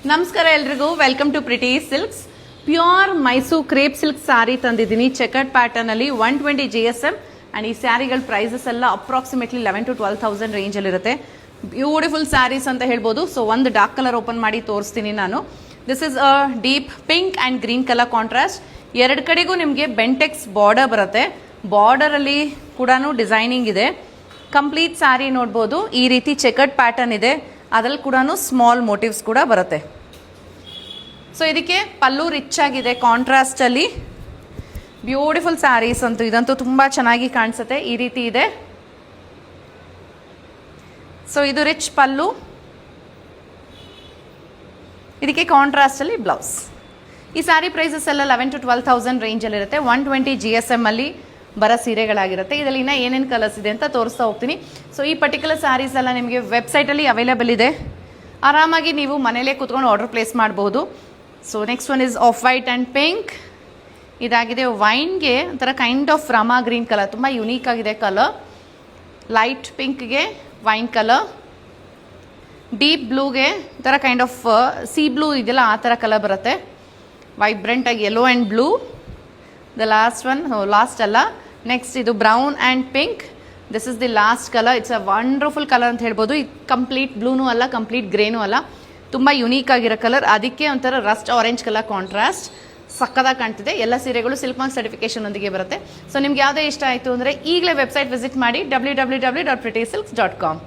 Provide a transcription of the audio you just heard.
ನಮಸ್ಕಾರ ಎಲ್ರಿಗೂ, welcome to pretty silks. Pure Mysore crepe silk saree ತಂದಿದ್ದೀನಿ ಚೆಕರ್ಡ್ ಪ್ಯಾಟರ್ನ್ ಅಲ್ಲಿ 120 GSM. ಅಂಡ್ ಈ ಸ್ಯಾರಿಗಳ ಪ್ರೈಸಸ್ ಎಲ್ಲ ಅಪ್ರಾಕ್ಸಿಮೇಟ್ಲಿ 11,000 to 12,000 ರೇಂಜ್ ಅಲ್ಲಿ ಇರುತ್ತೆ. ಬ್ಯೂಟಿಫುಲ್ ಸ್ಯಾರೀಸ್ ಅಂತ ಹೇಳ್ಬೋದು. ಸೊ ಒಂದು ಡಾರ್ಕ್ ಕಲರ್ ಓಪನ್ ಮಾಡಿ ತೋರಿಸ್ತೀನಿ ನಾನು. This is a deep pink and green colour contrast. ಎರಡು ಕಡೆಗೂ ನಿಮಗೆ ಬೆಂಟೆಕ್ಸ್ ಬಾರ್ಡರ್ ಬರುತ್ತೆ. ಬಾರ್ಡರ್ ಅಲ್ಲಿ ಕೂಡ ಡಿಸೈನಿಂಗ್ ಇದೆ. ಕಂಪ್ಲೀಟ್ ಸ್ಯಾರಿ ನೋಡ್ಬೋದು. ಈ ರೀತಿ ಚೆಕರ್ಡ್ ಪ್ಯಾಟರ್ನ್ ಇದೆ. ಅದರಲ್ಲಿ ಕೂಡ ಸ್ಮಾಲ್ ಮೋಟಿವ್ಸ್ ಕೂಡ ಬರುತ್ತೆ. ಸೊ ಇದಕ್ಕೆ ಪಲ್ಲು ರಿಚ್ ಆಗಿದೆ ಕಾಂಟ್ರಾಸ್ಟ್ ಅಲ್ಲಿ. ಬ್ಯೂಟಿಫುಲ್ ಸ್ಯಾರೀಸ್ ಅಂತೂ ಇದಂತೂ ತುಂಬ ಚೆನ್ನಾಗಿ ಕಾಣಿಸುತ್ತೆ. ಈ ರೀತಿ ಇದೆ. ಸೊ ಇದು ರಿಚ್ ಪಲ್ಲು, ಇದಕ್ಕೆ ಕಾಂಟ್ರಾಸ್ಟ್ ಅಲ್ಲಿ ಬ್ಲೌಸ್. ಈ ಸ್ಯಾರಿ ಪ್ರೈಸಸ್ ಎಲ್ಲ 11,000 to 12,000 ರೇಂಜಲ್ಲಿ ಇರುತ್ತೆ. 120 GSM ಅಲ್ಲಿ ಬರೋ ಸೀರೆಗಳಾಗಿರುತ್ತೆ. ಇದರಲ್ಲಿ ಇನ್ನೂ ಏನೇನು ಕಲರ್ಸ್ ಇದೆ ಅಂತ ತೋರಿಸ್ತಾ ಹೋಗ್ತೀನಿ. ಸೊ ಈ ಪರ್ಟಿಕ್ಯುಲರ್ ಸ್ಯಾರೀಸ್ ಎಲ್ಲ ನಿಮಗೆ ವೆಬ್ಸೈಟಲ್ಲಿ ಅವೈಲೇಬಲ್ ಇದೆ. ಆರಾಮಾಗಿ ನೀವು ಮನೇಲೇ ಕೂತ್ಕೊಂಡು ಆರ್ಡರ್ ಪ್ಲೇಸ್ ಮಾಡ್ಬೋದು. So next one is of white and pink. ಇದಾಗಿದೆ ವೈನ್ಗೆ ಒಂಥರ ಕೈಂಡ್ ಆಫ್ ರಾಮಾ ಗ್ರೀನ್ ಕಲರ್, ತುಂಬ ಯುನೀಕ್ ಆಗಿದೆ ಕಲರ್. ಲೈಟ್ ಪಿಂಕ್ಗೆ ವೈನ್ ಕಲರ್, ಡೀಪ್ ಬ್ಲೂಗೆ ಈ ಥರ ಕೈಂಡ್ ಆಫ್ ಸಿ ಬ್ಲೂ ಇದೆಯಲ್ಲ ಆ ಥರ ಕಲರ್ ಬರುತ್ತೆ. ವೈಬ್ರೆಂಟಾಗಿ yellow and blue. The last one, last ಅಲ್ಲ, ನೆಕ್ಸ್ಟ್ ಇದು brown and pink. This is the last colour. It's a wonderful colour ಅಂತ ಹೇಳ್ಬೋದು. ಇದು ಕಂಪ್ಲೀಟ್ ಬ್ಲೂನೂ ಅಲ್ಲ, ಕಂಪ್ಲೀಟ್ ಗ್ರೇನೂ ಅಲ್ಲ, ತುಂಬ ಯುನೀಕ್ ಆಗಿರೋ ಕಲರ್. ಅದಕ್ಕೆ ಒಂಥರ ರಸ್ಟ್ ಆರೆಂಜ್ ಕಲರ್ ಕಾಂಟ್ರಾಸ್ಟ್ ಸಕ್ಕದಾಗಿ ಕಾಣ್ತಿದೆ. ಎಲ್ಲ ಸೀರೆಗಳು ಸಿಲ್ಕ್ ಮಾರ್ಕ್ ಸರ್ಟಿಫಿಕೇಶನ್ ಒಂದಿಗೆ ಬರುತ್ತೆ. ಸೊ ನಿಮ್ಗೆ ಯಾವುದೇ ಇಷ್ಟ ಆಯಿತು ಅಂದರೆ ಈಗಲೇ ವೆಬ್ಸೈಟ್ ವಿಸಿಟ್ ಮಾಡಿ www.prettysilks.com.